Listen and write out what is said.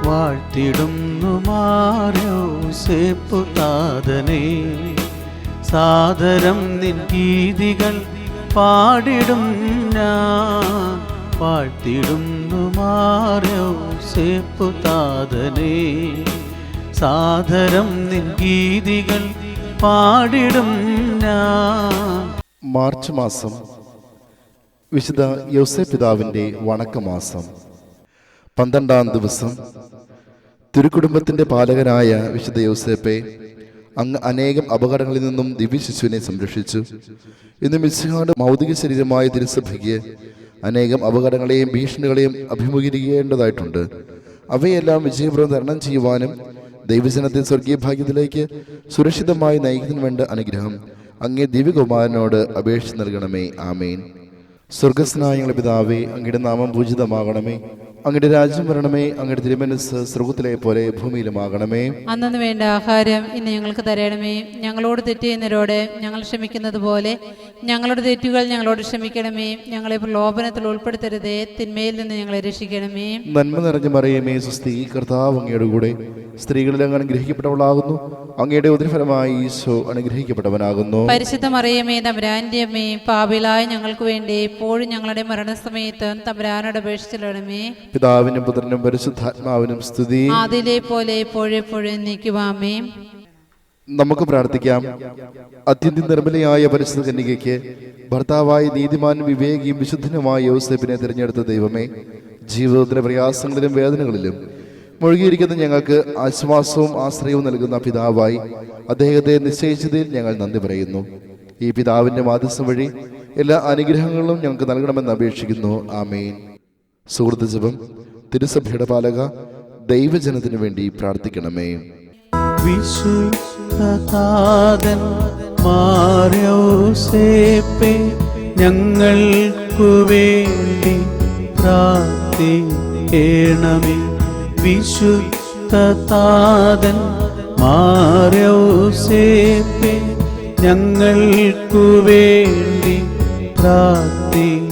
വാഴ്ത്തിടുന്നു മാർയോസേപ്പുതാതനെ. സാദരം നിൻ ഗീതികൾ പാടിടും ഞാൻ, വാഴ്ത്തിടുന്നു മാർയോസേപ്പുതാതനെ. സാദരം നിൻ ഗീതികൾ പാടിടും ഞാൻ. മാർച്ച് മാസം വിശുദ്ധ യോസേപ്പ് പിതാവിൻ്റെ വണക്കമാസം. 12-ാം ദിവസം. തിരുക്കുടുംബത്തിൻ്റെ പാലകനായ വിശുദ്ധ യോസേപ്പെ, അങ്ങ് അനേകം അപകടങ്ങളിൽ നിന്നും ദിവ്യശിശുവിനെ സംരക്ഷിച്ചു. ഇന്ന് മിശിഹായുടെ ഭൗതിക ശരീരമായ തിരുസഭയ്ക്ക് അനേകം അപകടങ്ങളെയും ഭീഷണികളെയും അഭിമുഖീകരിക്കേണ്ടതായിട്ടുണ്ട്. അവയെല്ലാം വിജയപൂർവ്വം തരണം ചെയ്യുവാനും ദൈവജനത്തെ സ്വർഗീയ ഭാഗ്യത്തിലേക്ക് സുരക്ഷിതമായി നയിക്കുന്നതിന് വേണ്ട അനുഗ്രഹം അങ്ങേ ദിവ്യകുമാരനോട് അപേക്ഷ നൽകണമേ. ആമേൻ. സ്വർഗസ്നായ ഞങ്ങളുടെ പിതാവേ, അങ്ങയുടെ നാമം പൂജിതമാകണമേ. അങ്ങയുടെ രാജ്യം വരണമേ. അങ്ങയുടെ തിരുമനസ്സ് സ്വർഗ്ഗത്തിലെ പോലെ ഭൂമിയിലുമാകണമേ. അന്നു വേണ്ട ആഹാരം ഇന്ന് ഞങ്ങൾക്ക് തരണമേ. ഞങ്ങളോട് തെറ്റ് ചെയ്യുന്നവരോട് ഞങ്ങൾ ക്ഷമിക്കുന്നത് പോലെ ഞങ്ങളുടെ തെറ്റുകൾ ഞങ്ങളോട് ക്ഷമിക്കണമേ. ഞങ്ങളെ പ്രലോഭനത്തിൽ ഉൾപ്പെടുത്തരുതേ, തിന്മയിൽ നിന്ന് ഞങ്ങളെ രക്ഷിക്കണമേ. നന്മ നിറഞ്ഞ മറിയമേ, സ്വസ്തി, കർത്താവ് അങ്ങയുടെ കൂടെ സ്ത്രീകളിൽ അങ്ങ് അനുഗ്രഹിക്കപ്പെട്ടവളാകുന്നു. അങ്ങയുടെ ഉദരഫലമായി ഈശോ അനുഗ്രഹിക്കപ്പെട്ടവനാകുന്നു. പരിശുദ്ധ മറിയമേ, തമ്പുരാന്റെ അമ്മേ, പാപികളായ ഞങ്ങൾക്ക് വേണ്ടി എപ്പോഴും ഞങ്ങളുടെ മരണസമയത്ത് തമ്പുരാനോട് അപേക്ഷിച്ചിടണമേ. പിതാവിനും പുത്രനും പരിശുദ്ധാത്മാവിനും സ്തുതി, ആദിയിലെ പോലെ എപ്പോഴെപ്പോഴും എന്നേക്കുമാമേ. നമുക്ക് പ്രാർത്ഥിക്കാം. അത്യന്തം നിർമ്മലയായ പരിശുദ്ധ കന്യകയ്ക്ക് ഭർത്താവായ നീതിമാനും വിവേകിയും വിശുദ്ധനുമായ യോസേപ്പിനെ തിരഞ്ഞെടുത്ത ദൈവമേ, ജീവിതത്തിലെ പ്രയാസങ്ങളിലും വേദനകളിലും മുഴുകിയിരിക്കുന്ന ഞങ്ങൾക്ക് ആശ്വാസവും ആശ്രയവും നൽകുന്ന പിതാവായി അദ്ദേഹത്തെ നിശ്ചയിച്ചതിൽ ഞങ്ങൾ നന്ദി പറയുന്നു. ഈ പിതാവിൻ്റെ മാധ്യസ്ഥം വഴി എല്ലാ അനുഗ്രഹങ്ങളും ഞങ്ങൾക്ക് നൽകണമെന്ന് അപേക്ഷിക്കുന്നു. ആമേൻ. സുഹൃത്ത് ജപം. തിരുസഭയുടെ പാലക, ദൈവജനത്തിനു വേണ്ടി പ്രാർത്ഥിക്കണമേ. വിശുദ്ധതാതൻ മാർയോസേപ്പേ, ഞങ്ങൾക്കു വേണ്ടി പ്രാർത്ഥിക്കണമേ. വിശുദ്ധതാതൻ മാർയോസേപ്പേ, ഞങ്ങൾക്കു വേണ്ടി പ്രാർത്ഥിക്കണമേ.